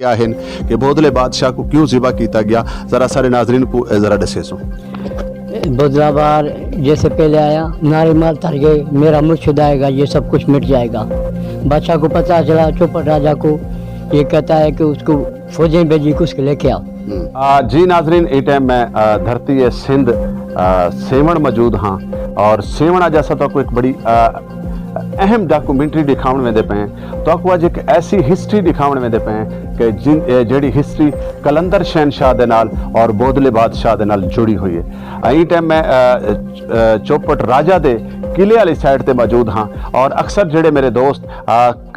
क्या है कि बोदले बादशाह को क्यों ज़िबा किया गया, ज़रा सारे नाजरीन को ज़रा दसे सो। बोदला बार जैसे पहले आया, नारे माल तर गए, मेरा मुर्शिद आएगा, ये सब कुछ मिट जाएगा। बादशाह को पता चला, चौपट राजा को, ये कहता है कि उसको फौजें भेजी कि उसके लेके आओ। जी नाजरीन, इस टाइम मैं धरती है सिंध सेवण मौजूद हाँ, और सेवण अज असा तो एक बड़ी अहम डॉक्यूमेंट्री दिखाने वेंदे पे हैं। तो आपको आज एक ऐसी हिस्ट्री दिखाने वेंदे पे हैं कि जिहड़ी हिस्ट्री कलंदर शहनशाह दे नाल और बोदले बादशाह दे नाल जुड़ी हुई है। इस टाइम मैं चौपट राजा दे किले वाली साइड ते मौजूद हाँ, और अक्सर जेडे मेरे दोस्त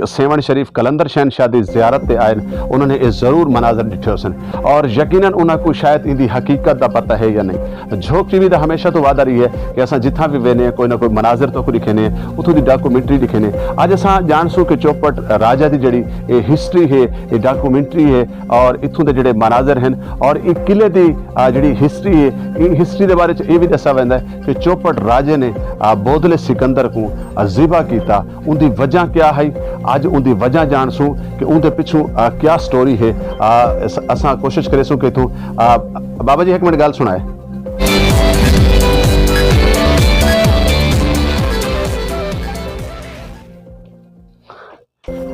सेवण शरीफ कलंदर शहनशाह की जियारत ते आए उन्होंने ये ज़रूर मनाजर डिठे सन, और यकीनन उन्होंने शायद इनकी हकीकत का पता है या नहीं। झोंक टीवी का हमेशा तो वादा रही है कि असा जिथा भी वेने कोई ना कोई मनाजर तो दिखेने, उतों की डॉक्यूमेंट्री दिखेने। अज असा जानसूँ कि चौपट राजा की जी हिस्ट्री है, ये डॉक्यूमेंट्री है, और इतों के जोड़े मनाजर हैं, और एक किले की जी हिस्ट्री है, इन हिस्ट्री के बारे ये भी दसा वैंदा है कि चौपट राजे ने बोदले सिकंदर को ज़िबा किया। उनकी वजह क्या है, अज उनकी वजह जानसूँ कि उनके पिछू क्या स्टोरी है। असा कोशिश करेसूँ कि तू बाबा जी एक मिनट गल सुनाए।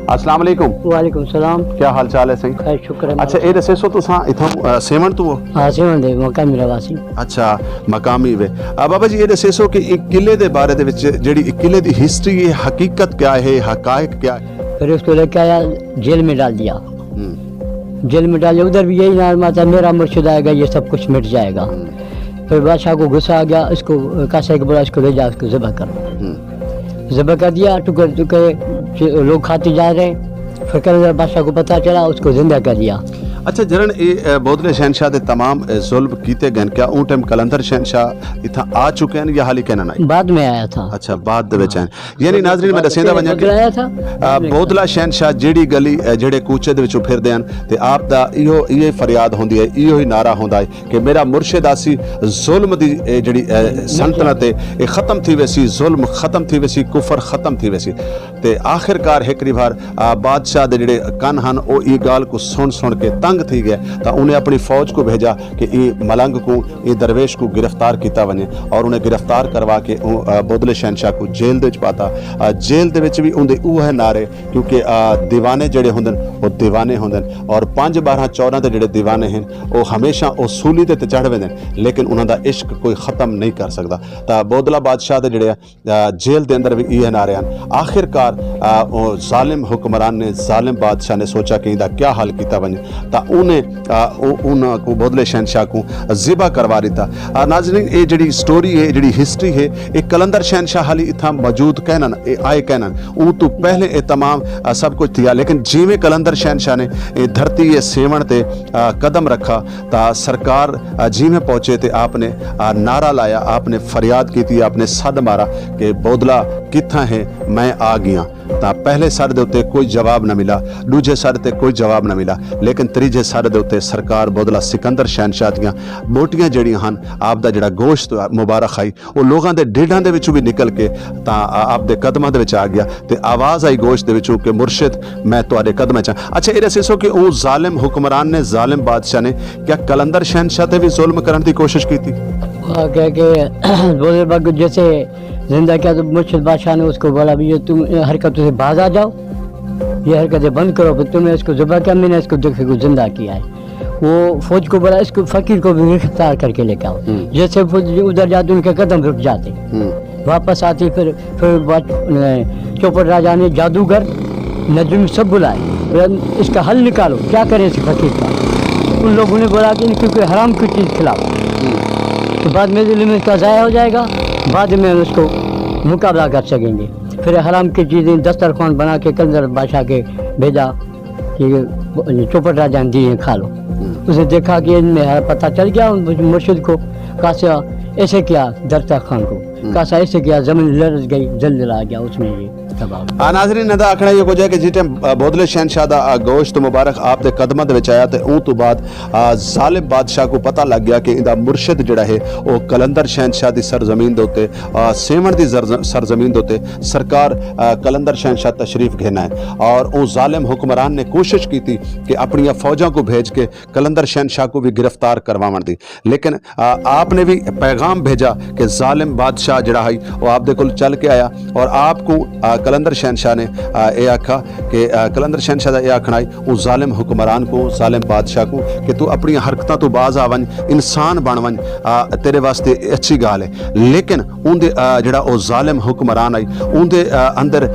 अस्सलाम वालेकुम। वालेकुम सलाम। क्या हाल चाल है सही? खैर शुक्र है। अच्छा ये दसे सो तुसा इथों सेवण तो हो? हाँ सेवण दे मकामी रहवासी। अच्छा मकामी वे। बाबा जी ये दसे सो कि एक किले दे बारे दे विच जेड़ी एक किले दी हिस्ट्री है, हकीकत क्या है, हकायक क्या है? फिर उसको लेके आया, जेल में डाल दिया। जेल में डाल दिया, उधर भी यही नाम आता, मेरा मुर्शिद आएगा, ये सब कुछ मिट जाएगा। फिर बादशाह को गुस्सा आ गया, इसको कासा के बोला इसको ले जा, इसको ज़िबा कर। ज़िबा कर दिया, टुकड़े टुकड़े लोग खाते जा रहे। फिर कलंदर बादशाह को पता चला, उसको जिंदा कर दिया। अच्छा जरन ये बोदले शहनशाह दे तमाम जुल्म कीते गए, क्या उन टाइम कलंदर शहनशाह इथा आ चुके हैं या हाली कहना नहीं? बाद में आया था। अच्छा बाद दे विच हैं, यानी नाज़रीन मैं दसेंदा वंजा कि बोदला शहनशाह जेड़ी गली जेड़े कूचे दे विचों फिरदे हन ते आप दा इहो ये फरियाद होंदी है, इहो ही नारा होंदा है कि मेरा मुर्शिद आसी, जुल्म दी जेड़ी सल्तनत है ये खत्म थी वैसी, जुल्म खत्म थी वैसी, कुफर खत्म थी वैसी। ते आखिरकार एक बार बादशाह दे जेड़े कन हन ओ ये गाल को सुन सुन के तंग थी गया, तो उन्हें अपनी फौज को भेजा कि ये मलंग को, ये दरवेश को गिरफ्तार किया वने, और उन्हें गिरफ्तार करवा के बोदले शहनशाह को जेल दे पाता। जेल दे विच भी उनके उह नारे, क्योंकि दीवाने जड़े होंदन वो दीवाने होंदन, और 5 12 14 के जड़े दीवाने हैं वो हमेशा उसूली ते चढ़ वेंदे, लेकिन उन्होंने इश्क कोई ख़त्म नहीं कर सकता। तो बोदला बादशाह के जड़े जेल के अंदर भी ये नारे हैं। आखिरकार जालिम हुक्मरान ने, जालिम बादशाह ने सोचा कि इनका क्या हाल किया वने, उन्हें को बोदले शहनशाह को ज़िबा करवा दिता। नाज़रीन ये जी स्टोरी है, जी हिस्ट्री है, एक कलंदर शहनशाह हाली इतना मौजूद कहना आए कहना उन तो पहले ये तमाम सब कुछ थिया, लेकिन जिमें कलंदर शहनशाह ने धरती ये सेवण ते कदम रखा तो सरकार जिमें पहुँचे तो आपने नारा लाया, आपने फरियाद की थी, आपने सद मारा कि बोदला कित्था है, मैं आ गया। तो पहले सर दे उत्ते कोई जवाब न मिला, दूजे सर ते कोई जवाब न मिला, लेकिन तीजे सर दे उत्ते सरकार बोदला सिकंदर शहनशाह दियां बोटियां जड़ियां हन, आप दा जड़ा गोश्त मुबारक आई वो लोगों के ढेडां दे विचों भी निकल के ता आप दे कदमां दे विच आ गया, ते आवाज़ आई गोश्त दे विचों कि मुर्शिद मैं तुहाडे कदमां च। अच्छा ये दसो कि वो जालिम हुक्मरान ने, जालिम बादशाह ने क्या कलंदर शहनशाह ते भी जुल्म करने की कोशिश की थी? जैसे जिंदा किया तो मुर्शिद बादशाह ने उसको बोला भी ये तुम हरकतों से बाज आ जाओ, ये हरकतें बंद करो, फिर तुम्हें इसको ज़िबा किया, मैंने इसको देखे को जिंदा किया है। वो फौज को बोला इसको फकीर को भी गिरफ्तार करके लेके आओ। जैसे फौज उधर जाते उनके कदम रुक जाते, वापस आते। फिर चौपट राजा ने जादूगर नजम सब बुलाए, इसका हल निकालो, क्या करें इस फकीर का। उन लोगों ने बोला कि क्योंकि हराम की चीज़ खिलाओ, तो बाद में दिल में इसका ज़ाया हो जाएगा, बाद में उसको मुकाबला कर सकेंगे। फिर हराम की चीज़ें दस्तरखान बना के कलंदर बादशाह के भेजा कि चौपट राजा ने दिए खा लो। उसे देखा कि इनमें पता चल गया मुर्शिद को, कासा ऐसे किया दस्तरखान को, कासा ऐसे किया, ज़मीन लरज़ गई, जल्द आ गया उसमें ये। तबाह। नाज़रीन दा आखना ये कुछ है कि जिस टाइम बोधले शहनशाह दा गोश्त मुबारक आप दे कदमां दे विच आया ते उस तो बाद जालिम बादशाह को पता लग गया कि इंदा मुर्शिद जिहड़ा है वो कलंदर शहनशाह दी सरजमीन दे उत्ते सेवण दी सरजमीन दे उत्ते सरकार कलंदर शहनशाह तशरीफ घेना है। और उस जालिम हुक्मरान ने कोशिश की थी कि अपनी फौजां को भेज के कलंदर शहनशाह को भी गिरफ्तार करवावन दी, लेकिन आपने भी पैगाम भेजा कि जालिम बादशाह जिहड़ा है वो आप दे कोल चल के आया और आपको कलंदर शहनशाह ने यह आखा कि कलंदर शहनशाह का यह आखना है उस जालिम हुक्मरान को, जालिम बादशाह को कि तू अपनी हरकतों तो बाज आ वन, इंसान बन वन, तेरे वास्ते अच्छी गाल है। लेकिन उनके जिहड़ा वो जालिम हुक्मरान आई उनके अंदर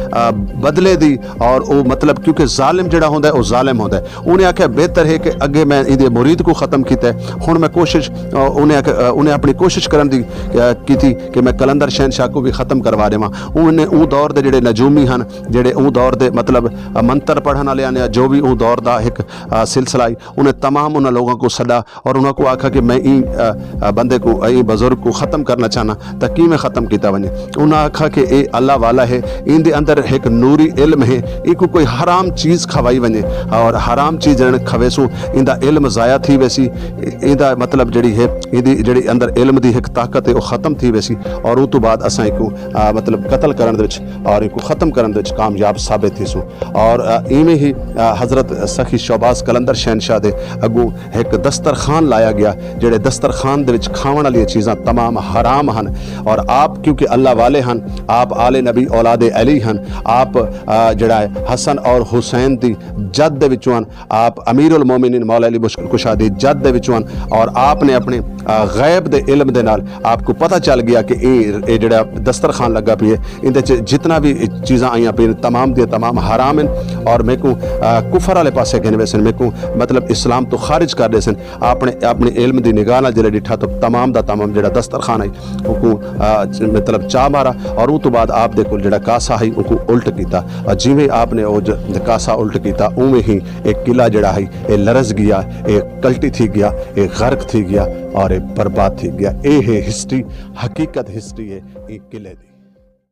बदले दी और वो मतलब क्योंकि जालिम जिहड़ा होंदा है वो जालिम होंदा है, उन्हें आख्या बेहतर है कि अगे मैं इहदे मुरीद को ख़त्म किया है, हुण मैं कोशिश उन्हें अपनी कोशिश करन दी की थी कि मैं कलंदर शहनशाह को भी ख़त्म करवा देवां। उन्हें उस दौर के जिहड़े नजूमी हैं, जिहड़े उस दौर के मतलब मंत्र पढ़न वाले ने, जो भी उस दौर का एक सिलसिला है, उन्हें तमाम उन्होंने लोगों को सदा और उन्होंने आखा कि मैं ई बंदे को ई बुजुर्ग को ख़त्म करना चाहना तो कि मैं ख़त्म किया वने। उन्हें आखा कि ये अल्लाह वाला है, इनके अंदर एक नूरी इल्म है, इको कोई हराम चीज़ खवाई वने और हराम चीज़ खवेसू इंदा इल्म ज़ाया थी वैसी, इंदा मतलब जड़ी है इंदी जड़ी अंदर इल्म दी एक ताकत है वो ख़त्म थी वैसी। और उस तो बाद असां इको मतलब कत्ल करन दे विच और इको ख़त्म करन दे विच कामयाब साबित थी सूं। और इवें ही हज़रत सखी शहबाज कलंदर शहनशाह दे अगों एक दस्तरखान लाया गया, जिहड़े दस्तरखान दे विच खावन वाली चीज़ां तमाम हराम हन। और आप क्योंकि अल्लाह वाले हन, आप आले नबी औलादे अली हन, आप जिहड़ा है हसन और हुसैन दी जद दे विचों हन, आप अमीरुल मोमिनीन मौला अली मुश्किल कुशा दी जद दे विचों हन। और आपने अपने गैब दे इल्म दे नाल आपको पता चल गया कि ये जिहड़ा दस्तरखान लगा पई है इंदे च जितना भी चीज़ां आईयां पई तमाम दी तमाम हराम हैं और मेरे को कुफर वाले पासे गिने वे सन, मेरे को मतलब इस्लाम तो खारिज कर दे सन। आपने अपने इल्म दी निगाह नाल जिहड़ा डिठा तो तमाम दा तमाम जिहड़ा दस्तरखान है उनको मतलब चा मारा और उस तो बाद आप दे कोल जिहड़ा कासा है उनको उल्ट किया। और जिवें आपने वो कासा उल्ट किया उवें ही एक किला जिहड़ा है ये लरज गया, एक कल्टी थी गया, एक गर्क थी गया और एक बर्बाद थी गया। ये है हिस्ट्री, हकीकत हिस्ट्री है एक किले दी।